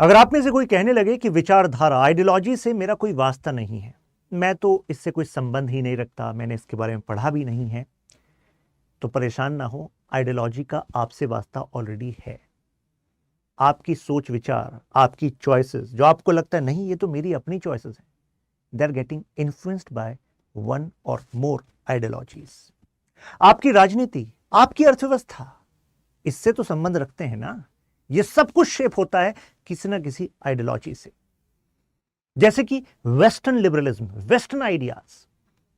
अगर आप में से कोई कहने लगे कि विचारधारा आइडियोलॉजी से मेरा कोई वास्ता नहीं है, मैं तो इससे कोई संबंध ही नहीं रखता, मैंने इसके बारे में पढ़ा भी नहीं है, तो परेशान ना हो। आइडियोलॉजी का आपसे वास्ता ऑलरेडी है। आपकी सोच विचार, आपकी चॉइसेस, जो आपको लगता है नहीं ये तो मेरी अपनी चॉइसेस हैं, they are getting influenced by one or more ideologies. आपकी राजनीति, आपकी अर्थव्यवस्था, इससे तो संबंध रखते हैं ना। ये सब कुछ शेप होता है किसी ना किसी आइडियोलॉजी से। जैसे कि वेस्टर्न लिबरलिज्म, वेस्टर्न आइडियाज,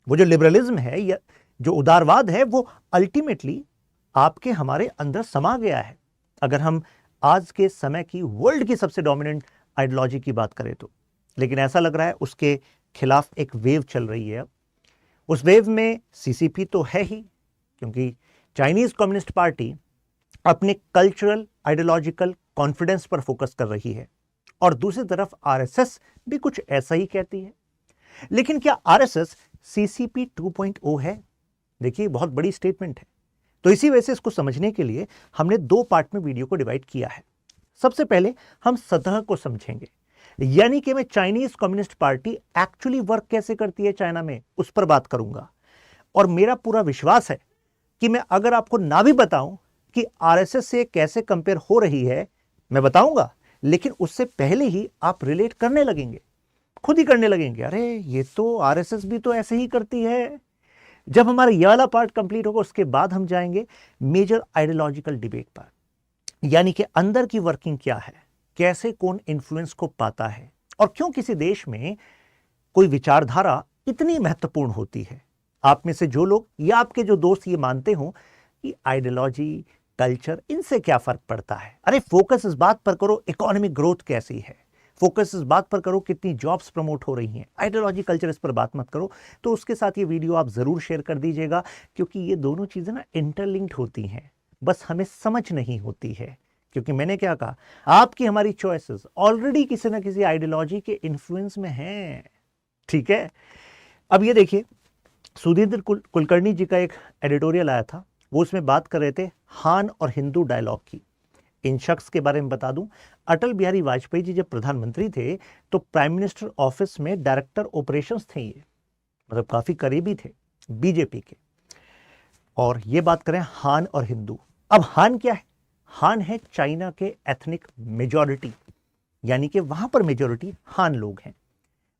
वो जो लिबरलिज्म है या जो उदारवाद है, वो अल्टीमेटली आपके हमारे अंदर समा गया है। अगर हम आज के समय की वर्ल्ड की सबसे डोमिनेंट आइडियोलॉजी की बात करें तो, लेकिन ऐसा लग रहा है उसके खिलाफ एक वेव चल रही है। उस वेव में सीसीपी तो है ही, क्योंकि चाइनीज कम्युनिस्ट पार्टी अपने कल्चरल आइडियोलॉजिकल कॉन्फिडेंस पर फोकस कर रही है, और दूसरी तरफ आरएसएस भी कुछ ऐसा ही कहती है। लेकिन क्या आरएसएस सीसीपी 2.0 है? देखिए, बहुत बड़ी स्टेटमेंट है। तो इसी वजह से इसको समझने के लिए हमने दो पार्ट में वीडियो को डिवाइड किया है। सबसे पहले हम सतह को समझेंगे, यानी कि मैं Chinese communist party actually work कैसे करती है चाइना में, उस पर बात करूंगा। और मेरा पूरा विश्वास है कि मैं अगर आपको ना भी बताऊं कि आरएसएस से कैसे कंपेयर हो रही है, मैं बताऊंगा, लेकिन उससे पहले ही आप रिलेट करने लगेंगे, खुद ही करने लगेंगे, अरे ये तो आरएसएस भी तो ऐसे ही करती है। जब हमारा ये वाला पार्ट कंप्लीट होगा, उसके बाद हम जाएंगे मेजर आइडियोलॉजिकल डिबेट पर, यानी कि अंदर की वर्किंग क्या है, कैसे कौन इन्फ्लुएंस को पाता है, और क्यों किसी देश में कोई विचारधारा इतनी महत्वपूर्ण होती है। आप में से जो लोग या आपके जो दोस्त ये मानते हो कि आइडियोलॉजी, कल्चर, इनसे क्या फर्क पड़ता है, अरे फोकस इस बात पर करो इकोनॉमिक ग्रोथ कैसी है, फोकस इस बात पर करो कितनी जॉब्स प्रमोट हो रही हैं, आइडियोलॉजी कल्चर इस पर बात मत करो, तो उसके साथ ये वीडियो आप जरूर शेयर कर दीजिएगा, क्योंकि ये दोनों चीजें ना इंटरलिंक्ड होती हैं, बस हमें समझ नहीं होती है। क्योंकि मैंने क्या कहा, आपकी हमारी चॉइसेस ऑलरेडी किसी ना किसी आइडियोलॉजी के इन्फ्लुएंस में हैं। ठीक है, अब ये देखिए, सुधींद्र कुलकर्णी जी का एक एडिटोरियल आया था, वो उसमें बात कर रहे थे हान और हिंदू डायलॉग की। इन शख्स के बारे में बता दूं, अटल बिहारी वाजपेयी जी जब प्रधानमंत्री थे तो प्राइम मिनिस्टर ऑफिस में डायरेक्टर ऑपरेशंस थे, ये मतलब काफी करीबी थे बीजेपी के। और ये बात करें हान और हिंदू, अब हान क्या है? हान है चाइना के एथनिक मेजॉरिटी, यानी कि वहां पर मेजॉरिटी हान लोग हैं,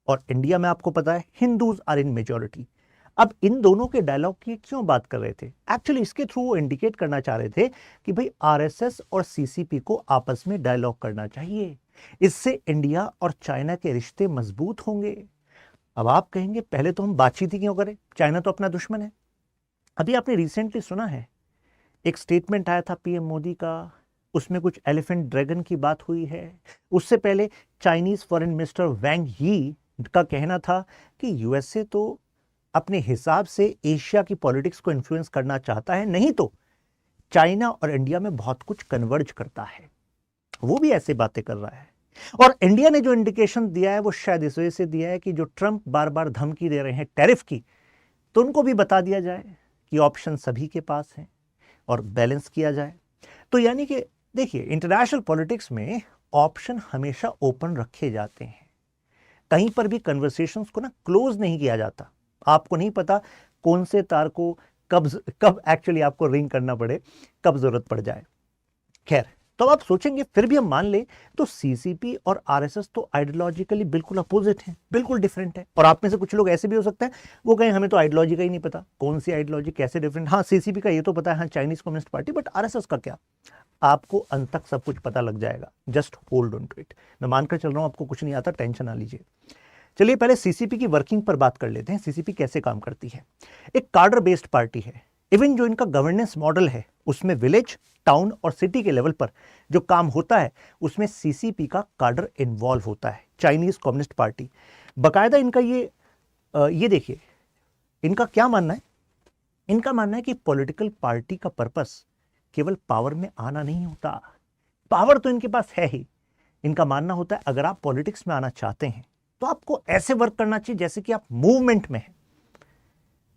और इंडिया में आपको पता है हिंदूज आर इन मेजॉरिटी। अब इन दोनों के डायलॉग की क्यों बात कर रहे थे? एक्चुअली इसके थ्रू वो इंडिकेट करना चाह रहे थे कि भाई आरएसएस और सीसीपी को आपस में डायलॉग करना चाहिए, इससे इंडिया और चाइना के रिश्ते मजबूत होंगे। अब आप कहेंगे पहले तो हम बातचीत ही क्यों करें, चाइना तो अपना दुश्मन है। अभी आपने रिसेंटली सुना है, एक स्टेटमेंट आया था पीएम मोदी का, उसमें कुछ एलिफेंट ड्रैगन की बात हुई है। उससे पहले चाइनीज फॉरेन मिनिस्टर वैंग यी का कहना था कि यूएसए तो अपने हिसाब से एशिया की पॉलिटिक्स को इन्फ्लुएंस करना चाहता है, नहीं तो चाइना और इंडिया में बहुत कुछ कन्वर्ज करता है। वो भी ऐसे बातें कर रहा है, और इंडिया ने जो इंडिकेशन दिया है वो शायद इस वजह से दिया है कि जो ट्रंप बार बार धमकी दे रहे हैं टैरिफ की, तो उनको भी बता दिया जाए कि ऑप्शन सभी के पास है और बैलेंस किया जाए। तो यानी कि देखिए, इंटरनेशनल पॉलिटिक्स में ऑप्शन हमेशा ओपन रखे जाते हैं, कहीं पर भी कन्वर्सेशंस को ना क्लोज नहीं किया जाता। आपको नहीं पता कौन से तार को कब एक्चुअली आपको रिंग करना पड़े, कब जरूरत पड़ जाए। खैर, तो आप सोचेंगे फिर भी हम मान ले तो सीसीपी और आरएसएस तो आइडियोलॉजिकली बिल्कुल अपोजिट हैं, बिल्कुल डिफरेंट है। और आप में से कुछ लोग ऐसे भी हो सकते हैं वो कहें हमें तो आइडियोलॉजी का ही नहीं पता, कौन सी आइडियोलॉजी कैसे डिफरेंट। हाँ, सीसीपी का ये तो पता है, हाँ Chinese communist party, but RSS का क्या? आपको अंत तक सब कुछ पता लग जाएगा, just hold on to it. मैं मानकर चल रहा हूं आपको कुछ नहीं आता, टेंशन ना लीजिए। चलिए पहले सीसीपी की वर्किंग पर बात कर लेते हैं, सीसीपी कैसे काम करती है। एक कार्डर बेस्ड पार्टी है, इवन जो इनका गवर्नेंस मॉडल है उसमें विलेज, टाउन और सिटी के लेवल पर जो काम होता है उसमें सीसीपी का कार्डर इन्वॉल्व होता है। चाइनीज कम्युनिस्ट पार्टी बकायदा इनका ये देखिए, इनका क्या मानना है? इनका मानना है कि पॉलिटिकल पार्टी का पर्पस केवल पावर में आना नहीं होता, पावर तो इनके पास है ही। इनका मानना होता है अगर आप पॉलिटिक्स में आना चाहते हैं तो आपको ऐसे वर्क करना चाहिए जैसे कि आप मूवमेंट में हैं।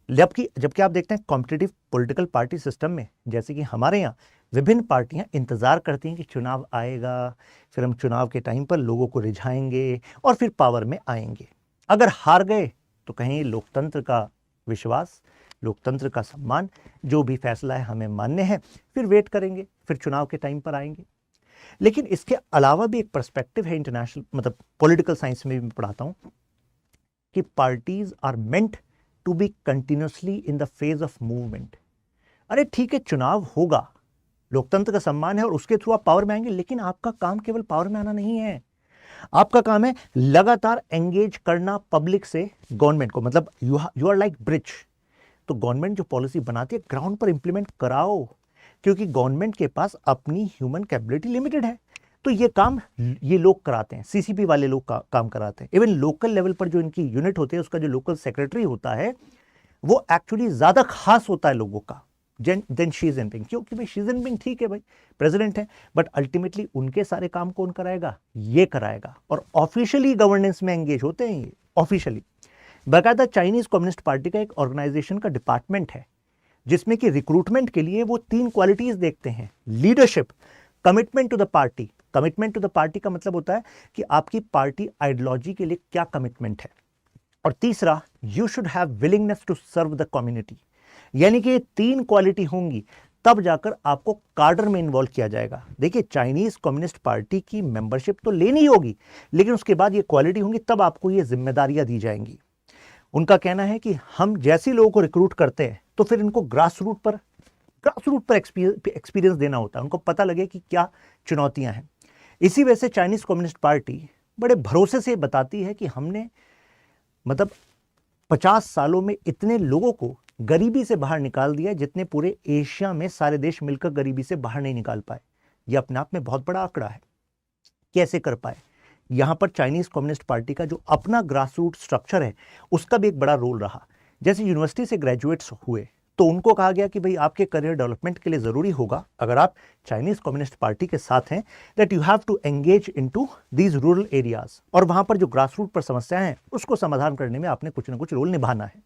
जबकि आप देखते हैं कॉम्पिटिटिव पॉलिटिकल पार्टी सिस्टम में, जैसे कि हमारे यहाँ विभिन्न पार्टियां इंतजार करती हैं कि चुनाव आएगा, फिर हम चुनाव के टाइम पर लोगों को रिझाएंगे और फिर पावर में आएंगे। अगर हार गए तो कहें लोकतंत्र का विश्वास, लोकतंत्र का सम्मान, जो भी फैसला है हमें मान्य है, फिर वेट करेंगे, फिर चुनाव के टाइम पर आएंगे। लेकिन इसके अलावा भी एक पर्सपेक्टिव है इंटरनेशनल, मतलब पॉलिटिकल साइंस में भी मैं पढ़ाता हूं कि parties are meant to be continuously in the phase of movement. अरे ठीक है, चुनाव होगा, लोकतंत्र का सम्मान है और उसके थ्रू आप पावर में आएंगे, लेकिन आपका काम केवल पावर में आना नहीं है। आपका काम है लगातार एंगेज करना पब्लिक से गवर्नमेंट को, मतलब यू आर लाइक ब्रिज। तो गवर्नमेंट जो पॉलिसी बनाती है ग्राउंड पर इंप्लीमेंट कराओ, क्योंकि गवर्नमेंट के पास अपनी ह्यूमन कैपेबिलिटी लिमिटेड है। तो ये काम ये लोग कराते हैं, सीसीपी वाले लोग काम कराते हैं। इवन लोकल लेवल पर जो इनकी यूनिट होती है, उसका जो लोकल सेक्रेटरी होता है वो एक्चुअली ज्यादा खास होता है लोगों का देन शी जिनपिंग। क्योंकि भाई शी जिनपिंग ठीक है भाई प्रेसिडेंट है, बट अल्टीमेटली उनके सारे काम कौन कराएगा? ये कराएगा। और ऑफिशियली गवर्नेंस में एंगेज होते हैं ये ऑफिशियली। बाकायदा चाइनीज कम्युनिस्ट पार्टी का एक ऑर्गेनाइजेशन का डिपार्टमेंट है जिसमें कि रिक्रूटमेंट के लिए वो 3 क्वालिटीज देखते हैं: leadership, commitment to the party. Commitment to the party का मतलब होता है कि आपकी पार्टी आइडियोलॉजी के लिए क्या कमिटमेंट है, और तीसरा, you should have willingness to serve the community. यानी कि ये 3 क्वालिटी होंगी तब जाकर आपको कार्डर में इन्वॉल्व किया जाएगा। देखिए, चाइनीज कम्युनिस्ट पार्टी की मेंबरशिप तो लेनी होगी, लेकिन उसके बाद ये क्वालिटी होंगी, तब आपको ये जिम्मेदारियां दी जाएंगी। उनका कहना है कि हम जैसे लोगों को रिक्रूट करते हैं तो फिर इनको ग्रास रूट पर एक्सपीरियंस देना होता है, उनको पता लगे कि क्या चुनौतियां हैं। इसी वजह से चाइनीज कम्युनिस्ट पार्टी बड़े भरोसे से बताती है कि हमने मतलब 50 सालों में इतने लोगों को गरीबी से बाहर निकाल दिया जितने पूरे एशिया में सारे देश मिलकर गरीबी से बाहर नहीं निकाल पाए। यह अपने आप में बहुत बड़ा आंकड़ा है। कैसे कर पाए? यहां पर चाइनीज कम्युनिस्ट पार्टी का जो अपना ग्रास रूट स्ट्रक्चर है उसका भी एक बड़ा रोल रहा। जैसे यूनिवर्सिटी से ग्रेजुएट्स हुए तो उनको कहा गया कि भाई आपके करियर डेवलपमेंट के लिए जरूरी होगा, अगर आप चाइनीज कम्युनिस्ट पार्टी के साथ हैं, that you have to engage into these rural areas, और वहां पर जो ग्रास रूट पर समस्याएं हैं उसको समाधान करने में आपने कुछ ना कुछ रोल निभाना है।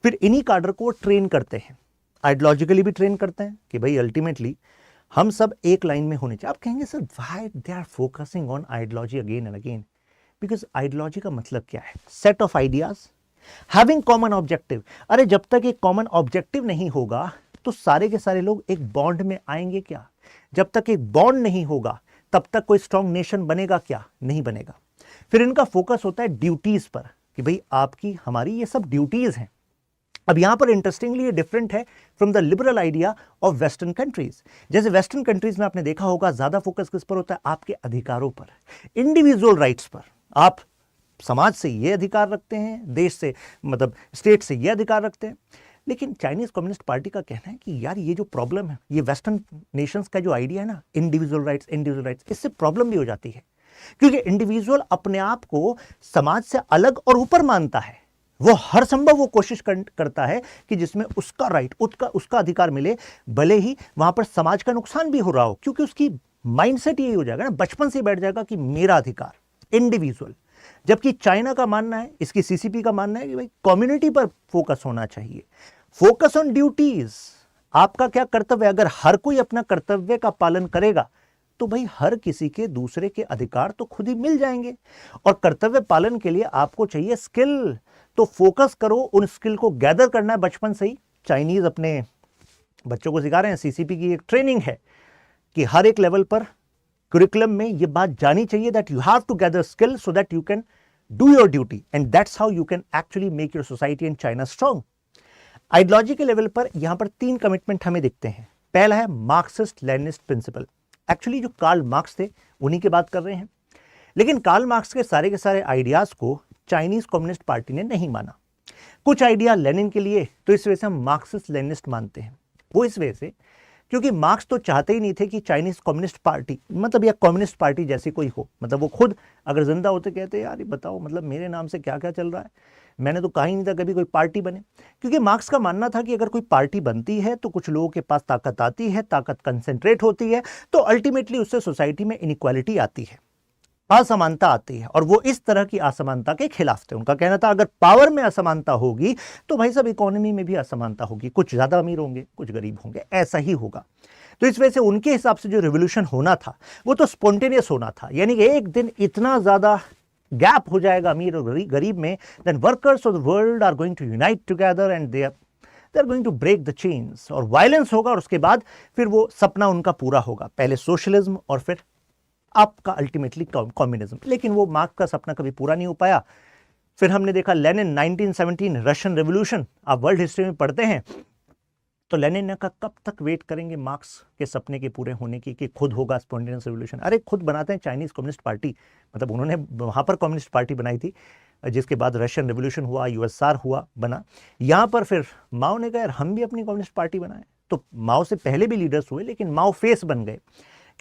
फिर इन्हीं काडर को ट्रेन करते हैं, आइडियोलॉजिकली भी ट्रेन करते हैं कि भाई अल्टीमेटली हम सब एक लाइन में होने चाहिए। आप कहेंगे sir why they are focusing on ideology again and again? Because ideology का मतलब क्या है? Set of ideas having common objective. अरे जब तक एक कॉमन ऑब्जेक्टिव नहीं होगा तो सारे के सारे लोग एक बॉन्ड में आएंगे क्या? जब तक एक बॉन्ड नहीं होगा तब तक कोई स्ट्रॉन्ग नेशन बनेगा क्या? नहीं बनेगा। फिर इनका फोकस होता है ड्यूटीज पर कि भाई आपकी हमारी ये सब ड्यूटीज हैं। अब यहां पर इंटरेस्टिंगली ये डिफरेंट है from the liberal idea of western countries. जैसे वेस्टर्न कंट्रीज में आपने देखा होगा ज्यादा फोकस किस पर होता है? आपके अधिकारों पर, इंडिविजुअल राइट्स पर। आप समाज से ये अधिकार रखते हैं, देश से मतलब स्टेट से ये अधिकार रखते हैं। लेकिन चाइनीज कम्युनिस्ट पार्टी का कहना है कि यार ये जो प्रॉब्लम है, ये वेस्टर्न नेशंस का जो आइडिया है ना, इंडिविजुअल राइट्स, इससे प्रॉब्लम भी हो जाती है। क्योंकि इंडिविजुअल अपने आप को समाज से अलग और ऊपर मानता है। वो हर संभव वो कोशिश करता है कि जिसमें उसका राइट, उसका अधिकार मिले, भले ही वहां पर समाज का नुकसान भी हो रहा हो, क्योंकि उसकी माइंडसेट यही हो जाएगा ना, बचपन से बैठ जाएगा कि मेरा अधिकार, इंडिविजुअल। जबकि चाइना का मानना है, इसकी सीसीपी का मानना है कि भाई कम्युनिटी पर फोकस होना चाहिए, फोकस ऑन ड्यूटीज। आपका क्या कर्तव्य है? अगर हर कोई अपना कर्तव्य का पालन करेगा तो भाई हर किसी के दूसरे के अधिकार तो खुद ही मिल जाएंगे। और कर्तव्य पालन के लिए आपको चाहिए स्किल, तो फोकस करो, उन स्किल को गैदर करना है बचपन से ही। चाइनीज अपने बच्चों को सिखा रहे हैं, सीसीपी की एक ट्रेनिंग है कि हर एक लेवल पर करिकुलम में ये बात जानी चाहिए that you have to gather skill so that you can do your duty, and that's how you can actually make your society in China strong. Ideology के लेवल पर यहां पर 3 कमिटमेंट हमें दिखते हैं। पहला है मार्क्सिस्ट लेनिनिस्ट प्रिंसिपल। एक्चुअली जो कार्ल मार्क्स थे उन्हीं की बात कर रहे हैं, लेकिन कार्ल मार्क्स के सारे आइडियाज को चाइनीज कम्युनिस्ट पार्टी ने नहीं माना। कुछ आइडिया लेनिन के लिए, तो इस वजह से हम मार्क्सिस्ट लेनिनिस्ट मानते हैं। वो इस वजह से क्योंकि मार्क्स तो चाहते ही नहीं थे कि चाइनीज कम्युनिस्ट पार्टी मतलब या कम्युनिस्ट पार्टी जैसी कोई हो। मतलब वो खुद अगर जिंदा होते कहते यार ये बताओ मतलब मेरे नाम से क्या क्या चल रहा है, मैंने तो कहा ही नहीं था कभी कोई पार्टी बने। क्योंकि मार्क्स का मानना था कि अगर कोई पार्टी बनती है तो कुछ लोगों के पास ताकत आती है, ताकत कंसेंट्रेट होती है, तो अल्टीमेटली उससे सोसाइटी में इनइक्वालिटी आती है, असमानता आती है, और वो इस तरह की असमानता के खिलाफ थे। उनका कहना था अगर पावर में असमानता होगी तो भाई सब इकोनॉमी में भी असमानता होगी, कुछ ज्यादा अमीर होंगे, कुछ गरीब होंगे, ऐसा ही होगा। तो इस वजह से उनके हिसाब से जो रिवोल्यूशन होना था वो तो स्पॉन्टेनियस होना था, यानी कि एक दिन इतना ज़्यादा गैप हो जाएगा अमीर और गरीब में, then workers of the world are going to unite together and they are going to break the chains, और वायलेंस होगा और उसके बाद फिर वो सपना उनका पूरा होगा, पहले सोशलिज्म और फिर आपका अल्टीमेटली कम्युनिज्म। लेकिन वो मार्क्स का सपना कभी पूरा नहीं हो पाया। फिर हमने देखा लेनिन 1917 रशियन रेवोल्यूशन, आप वर्ल्ड हिस्ट्री में पढ़ते हैं तो लेनिन ने कहा कब तक वेट करेंगे मार्क्स के सपने के पूरे होने की कि खुद होगा स्पॉन्टेनियस रेवोल्यूशन। अरे खुद बनाते हैं चाइनीज कम्युनिस्ट पार्टी, मतलब उन्होंने वहां पर कम्युनिस्ट पार्टी बनाई थी, जिसके बाद रशियन रेवोल्यूशन हुआ, यूएसआर हुआ बना। यहाँ पर फिर माओ ने कहा यार हम भी अपनी कम्युनिस्ट पार्टी बनाएं। तो माओ से पहले भी लीडर्स हुए लेकिन माओ फेस बन गए,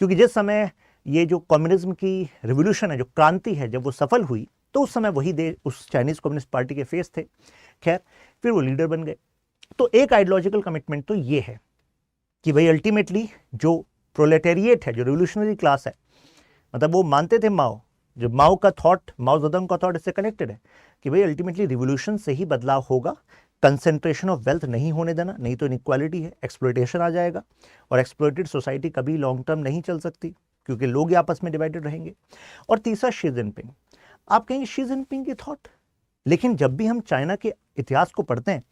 क्योंकि जिस समय ये जो कम्युनिज्म की रिवोल्यूशन है, जो क्रांति है, जब वो सफल हुई तो उस समय वही देश उस चाइनीज कम्युनिस्ट पार्टी के फेस थे। खैर फिर वो लीडर बन गए। तो एक आइडियोलॉजिकल कमिटमेंट तो ये है कि भाई अल्टीमेटली जो प्रोलेटेरिएट है, जो रिवोल्यूशनरी क्लास है, मतलब वो मानते थे माओ, जो माओ का थॉट, माओ ज़ेडुंग का थॉट इससे कनेक्टेड है कि भाई अल्टीमेटली रिवोल्यूशन से ही बदलाव होगा, कंसेंट्रेशन ऑफ वेल्थ नहीं होने देना, नहीं तो इनइक्वालिटी है, एक्सप्लॉयटेशन आ जाएगा, और एक्सप्लॉयटेड सोसाइटी कभी लॉन्ग टर्म नहीं चल सकती क्योंकि लोग ही आपस में डिवाइडेड रहेंगे। और तीसरा शी जिनपिंग। आप कहेंगे शी जिनपिंग की थॉट, लेकिन जब भी हम चाइना के इतिहास को पढ़ते हैं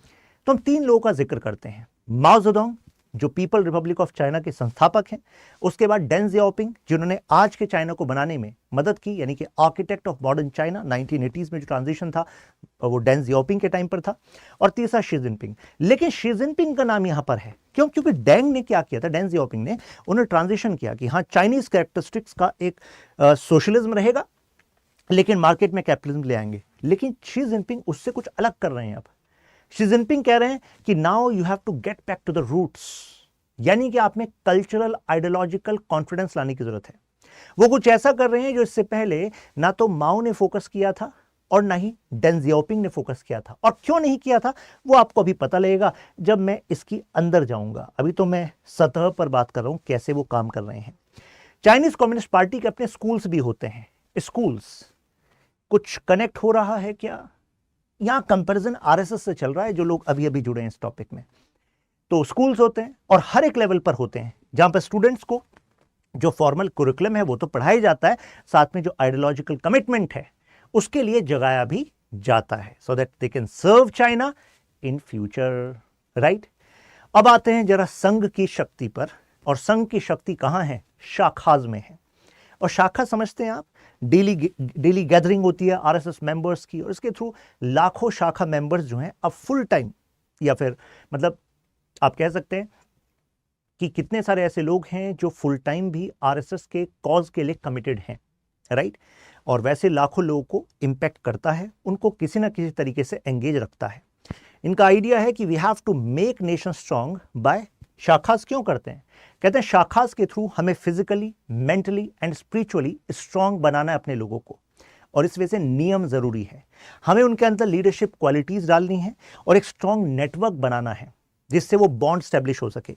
तो हम तीन लोगों का जिक्र करते हैं। माओ ज़ेडुंग जो पीपल रिपब्लिक ऑफ चाइना के संस्थापक हैं, उसके बाद डेंग जियाओपिंग जिन्होंने आज के चाइना को बनाने में मदद की, यानी कि architect of modern China, 1980s में जो ट्रांजिशन था वो डेंग जियाओपिंग के टाइम पर था, और तीसरा शी जिनपिंग। लेकिन शी जिनपिंग का नाम यहां पर है क्यों? क्योंकि डेंग ने क्या किया था, डेंग जियाओपिंग ने उन्होंने ट्रांजिशन किया कि हाँ चाइनीज कैरेक्टरिस्टिक्स का एक सोशलिज्म रहेगा लेकिन मार्केट में कैपिटलिज्म ले आएंगे। लेकिन शी जिनपिंग उससे कुछ अलग कर रहे हैं। अब शी जिनपिंग कह रहे हैं कि now you have to get back to the roots, यानी कि आप में कल्चरल आइडियोलॉजिकल कॉन्फिडेंस लाने की जरूरत है। वो कुछ ऐसा कर रहे हैं जो इससे पहले ना तो माओ ने फोकस किया था और ना ही डेंग जियाओपिंग ने फोकस किया था। और क्यों नहीं किया था वो आपको अभी पता लगेगा जब मैं इसकी अंदर जाऊंगा। अभी तो मैं सतह पर बात कर रहा हूं कैसे वो काम कर रहे हैं। चाइनीज कम्युनिस्ट पार्टी के अपने स्कूल्स भी होते हैं। स्कूल्स कुछ कनेक्ट हो रहा है क्या? यहां कंपैरिजन आरएसएस से चल रहा है, जो लोग अभी अभी जुड़े हैं इस टॉपिक में। तो स्कूल्स होते हैं और हर एक लेवल पर होते हैं, जहां पर स्टूडेंट्स को जो फॉर्मल कुरिकुलम है वो तो पढ़ाया जाता है, साथ में जो आइडियोलॉजिकल कमिटमेंट है उसके लिए जगाया भी जाता है, so that they can serve China in future, right. अब आते हैं जरा संघ की शक्ति पर, और संघ की शक्ति कहां है? शाखाज में है। और शाखा समझते हैं आप, डेली गैदरिंग होती है आरएसएस मेंबर्स की, और इसके थ्रू लाखों शाखा मेंबर्स जो हैं अब फुल टाइम, या फिर मतलब आप कह सकते हैं कि कितने सारे ऐसे लोग हैं जो फुल टाइम भी आरएसएस के कॉज के लिए कमिटेड हैं, राइट। और वैसे लाखों लोगों को इंपैक्ट करता है, उनको किसी ना किसी तरीके से एंगेज रखता है। इनका आइडिया है कि we have to make nation strong by shakhas. क्यों करते हैं? कहते हैं शाखास के थ्रू हमें physically, mentally and spiritually strong बनाना है अपने लोगों को, और इस वजह से नियम जरूरी है। हमें उनके अंदर लीडरशिप क्वालिटीज डालनी है और एक स्ट्रांग नेटवर्क बनाना है जिससे वो बॉन्ड स्टैब्लिश हो सके।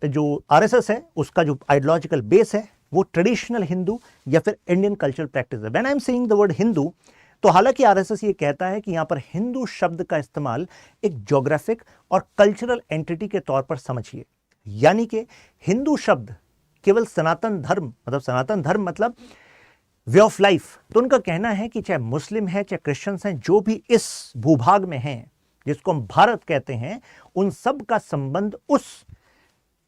जो आरएसएस है उसका जो आइडियोलॉजिकल बेस है वो ट्रेडिशनल हिंदू या फिर इंडियन कल्चरल प्रैक्टिस है। When I am saying the word Hindu, तो हालांकि आरएसएस ये कहता है कि यहां पर हिंदू शब्द का इस्तेमाल एक ज्योग्राफिक और कल्चरल एंटिटी के तौर पर समझिए, यानी कि हिंदू शब्द केवल सनातन धर्म, मतलब सनातन धर्म मतलब वे ऑफ लाइफ। तो उनका कहना है कि चाहे मुस्लिम है चाहे क्रिश्चियंस हैं, जो भी इस भूभाग में हैं जिसको हम भारत कहते हैं, उन सब का संबंध उस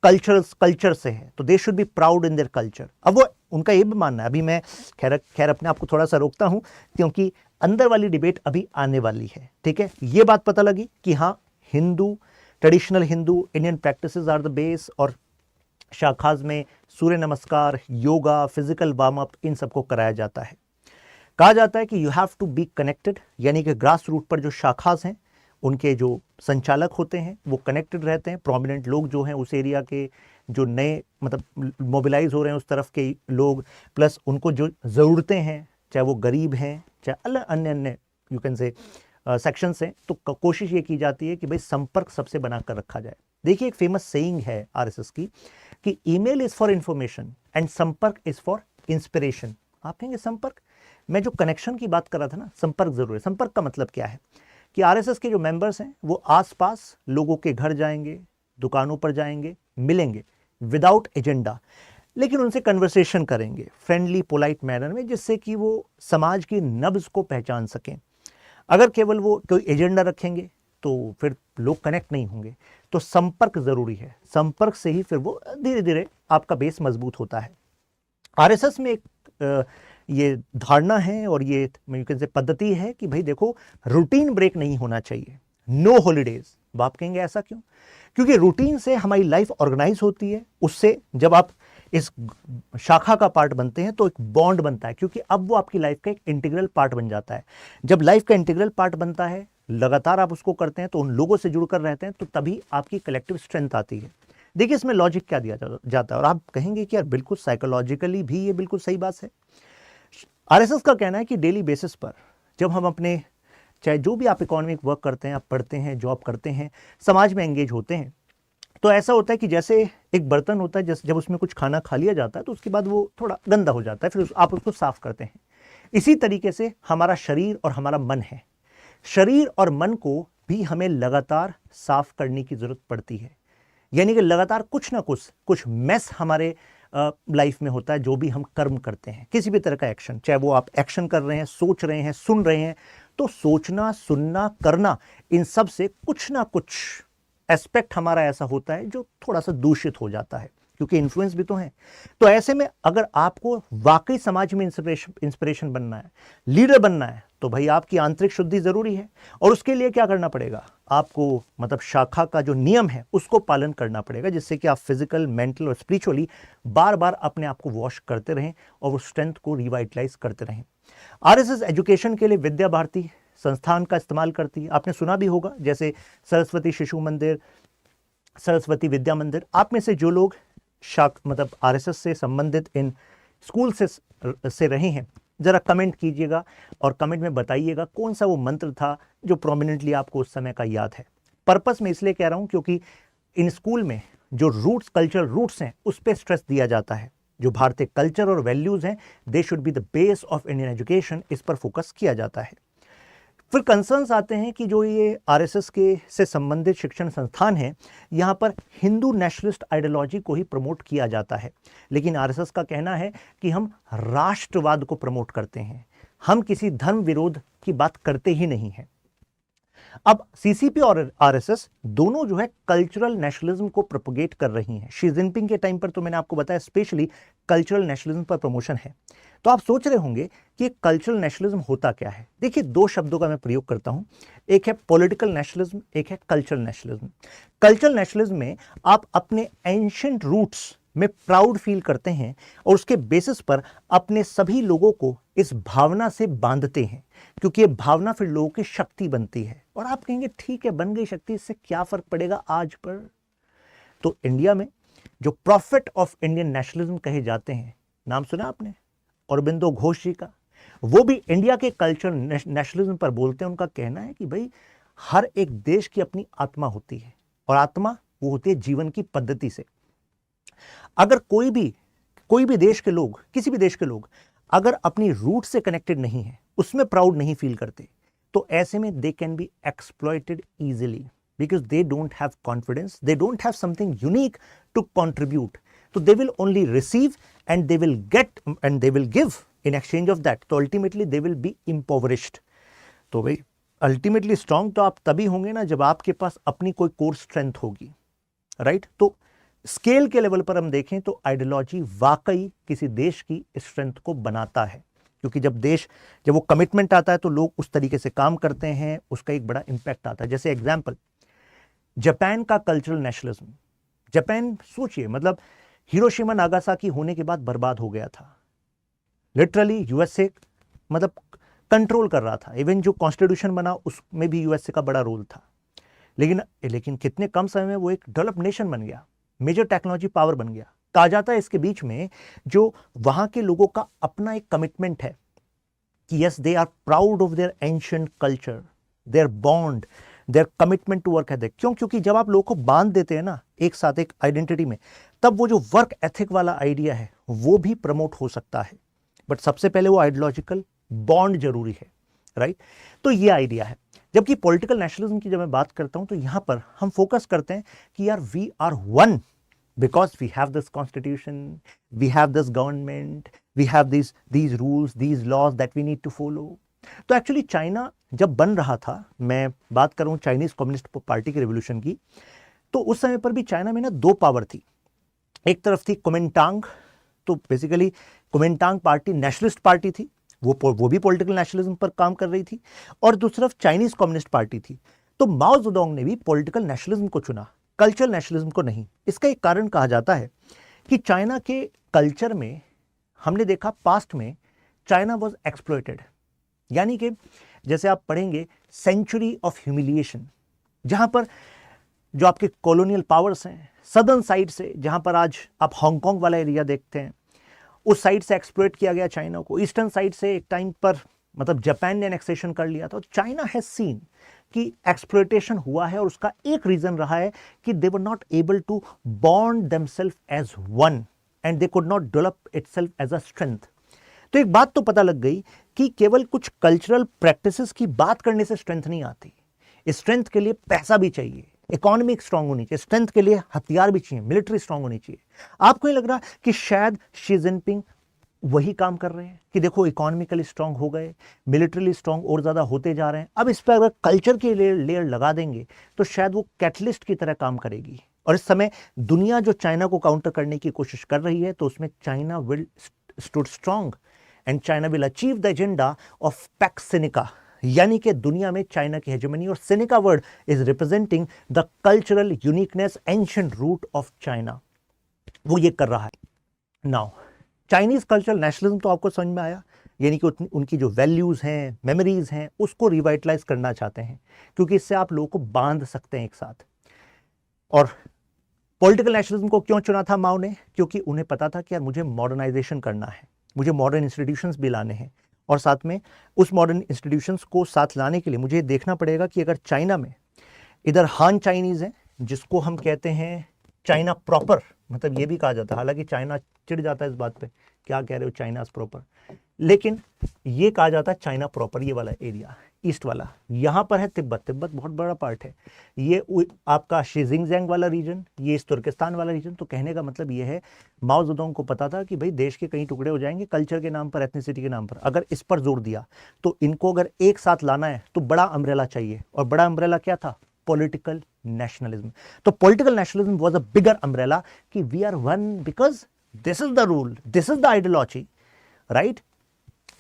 कल्चर से है। तो they should be proud in their culture. अब वो उनका ये भी मानना है, अभी मैं खैर अपने आप को थोड़ा सा रोकता हूं क्योंकि अंदर वाली डिबेट अभी आने वाली है, ठीक है। ये बात पता लगी कि हाँ Hindu, traditional Hindu, Indian practices are the base, और शाखाज में Surya Namaskar, yoga, physical warm up, इन सबको कराया जाता है। कहा जाता है कि you have to be connected, यानी कि ग्रास रूट पर जो शाखाज हैं उनके जो संचालक होते हैं वो कनेक्टेड रहते हैं। प्रोमिनेंट लोग जो हैं उस एरिया के, जो नए मतलब मोबिलाइज हो रहे हैं उस तरफ के लोग, प्लस उनको जो ज़रूरतें हैं, चाहे वो गरीब हैं चाहे अन्य अन्य यू कैन से सेक्शंस हैं, तो कोशिश ये की जाती है कि भाई संपर्क सबसे बनाकर रखा जाए। देखिए एक फेमस सेइंग है आरएसएस की कि email is for information and संपर्क इज़ फॉर इंस्पिरेशन। आप कहेंगे संपर्क, मैं जो कनेक्शन की बात कर रहा था ना, संपर्क जरूर है। संपर्क का मतलब क्या है कि आरएसएस के जो मेंबर्स हैं वो आसपास लोगों के घर जाएंगे, दुकानों पर जाएंगे, मिलेंगे, विदाउट एजेंडा, लेकिन उनसे कन्वर्सेशन करेंगे फ्रेंडली पोलाइट मैनर में, जिससे कि वो समाज की नब्ज को पहचान सकें। अगर केवल वो कोई एजेंडा रखेंगे तो फिर लोग कनेक्ट नहीं होंगे। तो संपर्क जरूरी है, संपर्क से ही फिर वो धीरे धीरे आपका बेस मजबूत होता है। आरएसएस में एक ये धारणा है और ये से पद्धति है कि भाई देखो, रूटीन ब्रेक नहीं होना चाहिए, नो हॉलीडेज। आप कहेंगे ऐसा क्यों? क्योंकि रूटीन से हमारी लाइफ ऑर्गेनाइज होती है, उससे जब आप इस शाखा का पार्ट बनते हैं तो एक बॉन्ड बनता है, क्योंकि अब वो आपकी लाइफ का एक इंटीग्रल पार्ट बन जाता है। जब लाइफ का इंटीग्रल पार्ट बनता है, लगातार आप उसको करते हैं, तो उन लोगों से जुड़कर रहते हैं, तो तभी आपकी कलेक्टिव स्ट्रेंथ आती है। देखिए इसमें लॉजिक क्या दिया जाता है, और आप कहेंगे कि यार बिल्कुल साइकोलॉजिकली भी ये बिल्कुल सही बात है। आरएसएस का कहना है कि डेली बेसिस पर जब हम अपने, चाहे जो भी आप इकोनॉमिक वर्क करते हैं, आप पढ़ते हैं, जॉब करते हैं, समाज में एंगेज होते हैं, तो ऐसा होता है कि जैसे एक बर्तन होता है, जब उसमें कुछ खाना खा लिया जाता है तो उसके बाद वो थोड़ा गंदा हो जाता है, फिर आप उसको साफ करते हैं। इसी तरीके से हमारा शरीर और हमारा मन है, शरीर और मन को भी हमें लगातार साफ करने की जरूरत पड़ती है। यानी कि लगातार कुछ ना कुछ मैस हमारे लाइफ में होता है। जो भी हम कर्म करते हैं, किसी भी तरह का एक्शन, चाहे वो आप एक्शन कर रहे हैं, सोच रहे हैं, सुन रहे हैं, तो सोचना, सुनना, करना, इन सब से कुछ ना कुछ एस्पेक्ट हमारा ऐसा होता है जो थोड़ा सा दूषित हो जाता है, क्योंकि इन्फ्लुएंस भी तो है। तो ऐसे में अगर आपको वाकई समाज में इंस्पिरेशन बनना है, लीडर बनना है, तो भाई आपकी आंतरिक शुद्धि जरूरी है। और उसके लिए क्या करना पड़ेगा? आपको मतलब शाखा का जो नियम है उसको पालन करना पड़ेगा, जिससे कि आप फिजिकल, मेंटल और स्पिरिचुअली बार बार अपने आप को वॉश करते रहें और वो स्ट्रेंथ को रिवाइटलाइज करते रहें। आरएसएस एजुकेशन के लिए विद्या भारती संस्थान का इस्तेमाल करती है। आपने सुना भी होगा, जैसे सरस्वती शिशु मंदिर, सरस्वती विद्या मंदिर। आप में से जो लोग मतलब आरएसएस से संबंधित इन स्कूल से रहे हैं, जरा कमेंट कीजिएगा और कमेंट में बताइएगा कौन सा वो मंत्र था जो प्रोमिनेंटली आपको उस समय का याद है। पर्पस में इसलिए कह रहा हूं क्योंकि इन स्कूल में जो रूट्स, कल्चरल रूट्स हैं, उस पर स्ट्रेस दिया जाता है। जो भारतीय कल्चर और वैल्यूज हैं, they should be the base of Indian education, इस पर फोकस किया जाता है। फिर कंसर्न्स आते हैं कि जो ये आरएसएस के से संबंधित शिक्षण संस्थान हैं, यहाँ पर हिंदू नेशनलिस्ट आइडियोलॉजी को ही प्रमोट किया जाता है। लेकिन आरएसएस का कहना है कि हम राष्ट्रवाद को प्रमोट करते हैं, हम किसी धर्म विरोध की बात करते ही नहीं हैं। अब सीसीपी और आरएसएस दोनों जो है कल्चरल नेशनलिज्म को प्रोपोगेट कर रही हैं। शी जिनपिंग के टाइम पर तो मैंने आपको बताया स्पेशली कल्चरल नेशनलिज्म पर प्रमोशन है। तो आप सोच रहे होंगे कि कल्चरल नेशनलिज्म होता क्या है। देखिए, दो शब्दों का मैं प्रयोग करता हूं, एक है पॉलिटिकल नेशनलिज्म, एक है कल्चरल नेशनलिज्म। कल्चरल नेशनलिज्म में आप अपने एंशिएंट रूट्स में प्राउड फील करते हैं और उसके बेसिस पर अपने सभी लोगों को इस भावना से बांधते हैं, क्योंकि ये भावना फिर लोगों की शक्ति बनती है। और आप कहेंगे ठीक है, बन गई शक्ति, इससे क्या फर्क पड़ेगा आज पर? तो इंडिया में जो प्रॉफिट ऑफ इंडियन नेशनलिज्म कहे जाते हैं, नाम सुना आपने अरबिंदो घोष जी का, वो भी इंडिया के कल्चर नेशनलिज्म पर बोलते हैं। उनका कहना है कि भाई हर एक देश की अपनी आत्मा होती है, और आत्मा वो होती है जीवन की पद्धति से। अगर कोई भी देश के लोग, किसी भी देश के लोग अगर अपनी रूट से कनेक्टेड नहीं है, उसमें प्राउड नहीं फील करते, तो ऐसे में they can be exploited easily, because they don't have confidence, they don't have something unique to contribute. तो they will only receive and they will get and they will give in exchange of that. तो ultimately they will be impoverished. तो भाई ultimately strong तो आप तभी होंगे ना जब आपके पास अपनी कोई कोर स्ट्रेंथ होगी, राइट? तो स्केल के लेवल पर हम देखें तो आइडियोलॉजी वाकई किसी देश की स्ट्रेंथ को बनाता है, क्योंकि जब वो कमिटमेंट आता है तो लोग उस तरीके से काम करते हैं, उसका एक बड़ा इंपैक्ट आता है। जैसे एग्जांपल, जापान का कल्चरल नेशनलिज्म। जापान सोचिए, मतलब हिरोशिमा नागासाकी होने के बाद बर्बाद हो गया था, लिटरली यूएसए मतलब कंट्रोल कर रहा था। इवन जो कॉन्स्टिट्यूशन बना उसमें भी यूएसए का बड़ा रोल था। लेकिन कितने कम समय में वो एक डेवलप्ड नेशन बन गया, मेजर टेक्नोलॉजी पावर बन गया। कहा जाता है इसके बीच में जो वहां के लोगों का अपना एक कमिटमेंट है कि yes, they are proud of their ancient culture, their bond, their commitment to work ethic. क्योंकि जब आप लोगों को बांध देते हैं ना एक साथ एक आइडेंटिटी में, तब वो जो वर्क एथिक वाला आइडिया है वो भी प्रमोट हो सकता है। बट सबसे पहले वो आइडियोलॉजिकल बॉन्ड जरूरी है, राइट? तो ये आइडिया है। जबकि पॉलिटिकल नेशनलिज्म की जब मैं बात करता हूं तो यहां पर हम फोकस करते हैं कि यार we are one because we have this constitution, we have this government, we have these rules, these laws that we need to follow. तो एक्चुअली चाइना जब बन रहा था, मैं बात करूं चाइनीज कम्युनिस्ट पार्टी के रिवोल्यूशन की, तो उस समय पर भी चाइना में ना दो पावर थी. एक तरफ थी कुमिनटांग, तो बेसिकली कुमिनटांग पार्टी नेशनलिस्ट पार्टी थी, वो भी पॉलिटिकल नेशनलिज्म पर काम कर रही थी, और दूसरी तरफ चाइनीज कम्युनिस्ट पार्टी थी. तो माओ जेडोंग ने भी पॉलिटिकल नेशनलिज्म को चुना, कल्चरल नेशनलिज्म को नहीं. इसका एक कारण कहा जाता है कि चाइना के कल्चर में हमने देखा पास्ट में चाइना वॉज एक्सप्लॉइटेड, यानी कि जैसे आप पढ़ेंगे सेंचुरी ऑफ ह्यूमिलिएशन, जहां पर जो आपके कॉलोनियल पावर्स हैं सदर्न साइड से, जहां पर आज आप हांगकांग वाला एरिया देखते हैं, उस साइड से एक्सप्लॉइट किया गया चाइना को. ईस्टर्न साइड से एक टाइम पर मतलब जापान ने एनेक्सेशन कर लिया था. चाइना हैज सीन कि एक्सप्लॉइटेशन हुआ है, और उसका एक रीजन रहा है कि they were not able to bond themselves as one and they could not develop itself as a strength. तो एक बात तो पता लग गई कि केवल कुछ कल्चरल प्रैक्टिसेस की बात करने से स्ट्रेंथ नहीं आती. स्ट्रेंथ के लिए पैसा भी चाहिए, इकोनॉमिक स्ट्रांग होनी चाहिए, स्ट्रेंथ के लिए हथियार भी चाहिए, मिलिट्री स्ट्रांग होनी चाहिए. आपको नहीं लग रहा कि शायद शी जिनपिंग वही काम कर रहे हैं कि देखो इकोनॉमिकली स्ट्रांग हो गए, मिलिट्रीली स्ट्रांग और ज्यादा होते जा रहे हैं, अब इस पर अगर कल्चर की लेयर लगा देंगे तो शायद वो कैटलिस्ट की तरह काम करेगी. और इस समय दुनिया जो चाइना को काउंटर करने की कोशिश कर रही है, तो उसमें China will stood strong and China will achieve the agenda of Pax Sinica, यानी कि दुनिया में चाइना की हेजेमनी. और Sinica word is representing the cultural uniqueness, ancient root of China. वो ये कर रहा है. नाउ चाइनीज कल्चरल नेशनलिज्म तो आपको समझ में आया, यानी कि उनकी जो वैल्यूज हैं, मेमोरीज हैं, उसको रिवाइटलाइज करना चाहते हैं, क्योंकि इससे आप लोगों को बांध सकते हैं एक साथ. और पॉलिटिकल नेशनलिज्म को क्यों चुना था माओ ने? क्योंकि उन्हें पता था कि यार मुझे मॉडर्नाइजेशन करना है, मुझे मॉडर्न इंस्टीट्यूशंस भी लाने हैं, और साथ में उस मॉडर्न इंस्टीट्यूशंस को साथ लाने के लिए मुझे देखना पड़ेगा कि अगर चाइना में इधर हान चाइनीज है, जिसको हम कहते हैं चाइना प्रॉपर, मतलब ये भी कहा जाता है, हालांकि चाइना चिढ़ जाता है इस बात पे, क्या कह रहे हो चाइना प्रॉपर, लेकिन ये कहा जाता है चाइना प्रॉपर, ये वाला एरिया ईस्ट वाला. यहाँ पर है तिब्बत, तिब्बत बहुत बड़ा पार्ट है, ये आपका शीजिंगजैंग वाला रीजन, ये इस तुर्किस्तान वाला रीजन. तो कहने का मतलब ये है माओ जेडोंग को पता था कि भाई देश के कई टुकड़े हो जाएंगे कल्चर के नाम पर, एथनिसिटी के नाम पर. अगर इस पर जोर दिया तो इनको अगर एक साथ लाना है तो बड़ा अम्ब्रेला चाहिए, और बड़ा अम्ब्रेला क्या था? Political nationalism. तो political nationalism was a bigger umbrella कि we are one because this is the rule, this is the ideology, right.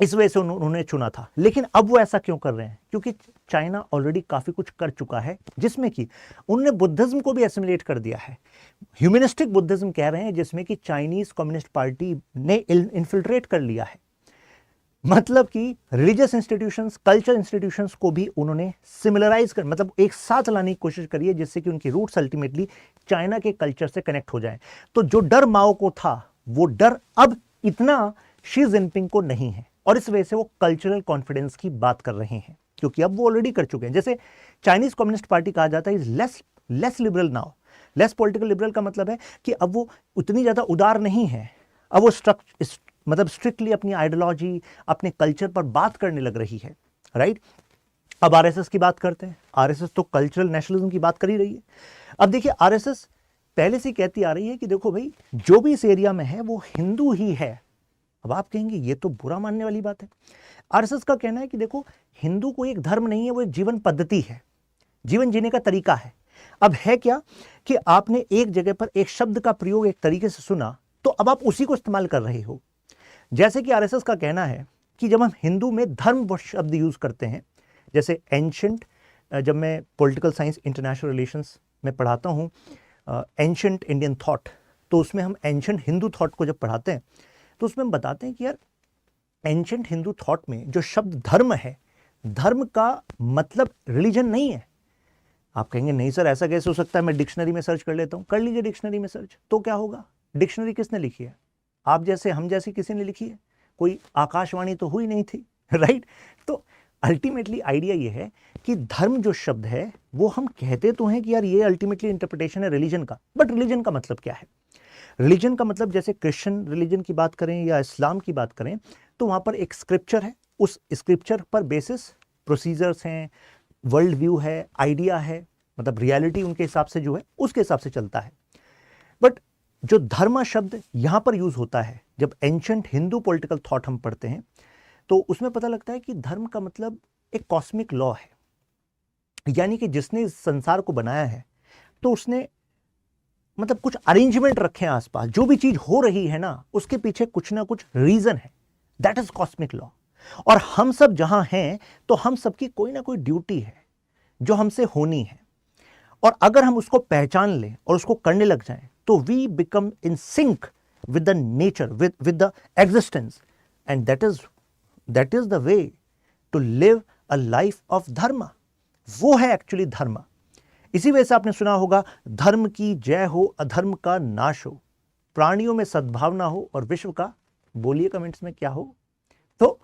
इस वजह से उन्होंने चुना था. लेकिन अब वो ऐसा क्यों कर रहे हैं? क्योंकि चाइना ऑलरेडी काफी कुछ कर चुका है, जिसमें कि उन्होंने बुद्धिज्म को भी एसिमिलेट कर दिया है. ह्यूमनिस्टिक बुद्धिज्म कह रहे हैं, जिसमें कि चाइनीज कम्युनिस्ट पार्टी ने इन्फिल्ट्रेट कर लिया है. मतलब कि रिलीजियस इंस्टीट्यूशंस, कल्चर इंस्टीट्यूशंस को भी उन्होंने सिमिलराइज कर, मतलब एक साथ लाने की कोशिश करी है, जिससे कि उनकी रूट्स अल्टीमेटली चाइना के कल्चर से कनेक्ट हो जाए. तो जो डर माओ को था, वो डर अब इतना शी जिनपिंग को नहीं है, और इस वजह से वो कल्चरल कॉन्फिडेंस की बात कर रहे हैं, क्योंकि अब वो ऑलरेडी कर चुके हैं. जैसे चाइनीज कम्युनिस्ट पार्टी कहा जाता है is less liberal now. Less political liberal का मतलब है कि अब वो उतनी ज्यादा उदार नहीं है, अब वो मतलब स्ट्रिक्टली अपनी आइडियोलॉजी, अपने कल्चर पर बात करने लग रही है, राइट. अब आरएसएस की बात करते हैं. आरएसएस तो कल्चरल नेशनलिज्म की बात कर ही रही है. अब देखिए आरएसएस पहले से कहती आ रही है कि देखो भाई जो भी इस एरिया में है वो हिंदू ही है. अब आप कहेंगे ये तो बुरा मानने वाली बात है. आरएसएस का कहना है कि देखो हिंदू कोई एक धर्म नहीं है, वो एक जीवन पद्धति है, जीवन जीने का तरीका है. अब है क्या कि आपने एक जगह पर एक शब्द का प्रयोग एक तरीके से सुना, तो अब आप उसी को इस्तेमाल कर रहे हो. जैसे कि आरएसएस का कहना है कि जब हम हिंदू में धर्म शब्द यूज करते हैं, जैसे एंशंट, जब मैं पॉलिटिकल साइंस इंटरनेशनल रिलेशंस में पढ़ाता हूँ एंशंट इंडियन थॉट, तो उसमें हम एंशंट हिंदू थॉट को जब पढ़ाते हैं तो उसमें हम बताते हैं कि यार एंशंट हिंदू थॉट में जो शब्द धर्म है, धर्म का मतलब रिलीजन नहीं है. आप कहेंगे नहीं सर ऐसा कैसे हो सकता है, मैं डिक्शनरी में सर्च कर लेता हूं. कर लीजिए डिक्शनरी में सर्च, तो क्या होगा? डिक्शनरी किसने लिखी है? आप जैसे हम जैसी किसी ने लिखी है? कोई आकाशवाणी तो हुई नहीं थी, राइट. तो अल्टीमेटली आइडिया ये है कि धर्म जो शब्द है वो हम कहते तो हैं कि यार ये अल्टीमेटली इंटरप्रिटेशन है रिलीजन का, बट रिलीजन का मतलब क्या है? रिलीजन का मतलब जैसे क्रिश्चियन रिलीजन की बात करें या इस्लाम की बात करें, तो वहां पर एक स्क्रिप्चर है, उस स्क्रिप्चर पर बेसिस प्रोसीजर्स हैं, वर्ल्ड व्यू है, आइडिया है, मतलब रियलिटी उनके हिसाब से जो है उसके हिसाब से चलता है. बट जो धर्म शब्द यहां पर यूज होता है, जब एंशंट हिंदू पॉलिटिकल थॉट हम पढ़ते हैं तो उसमें पता लगता है कि धर्म का मतलब एक कॉस्मिक लॉ है, यानी कि जिसने इस संसार को बनाया है तो उसने मतलब कुछ अरेंजमेंट रखे हैं आसपास, जो भी चीज हो रही है ना उसके पीछे कुछ ना कुछ रीजन है, दैट इज कॉस्मिक लॉ। और हम सब जहां हैं तो हम सबकी कोई ना कोई ड्यूटी है जो हमसे होनी है, और अगर हम उसको पहचान लें और उसको करने लग जाएं तो we become in sync with the nature, with the existence, and that is the way to live a life of dharma. वो है एक्चुअली धर्म। इसी वजह से आपने सुना होगा, धर्म की जय हो, अधर्म का नाश हो, प्राणियों में सद्भावना हो और विश्व का, बोलिए कमेंट्स में क्या हो। तो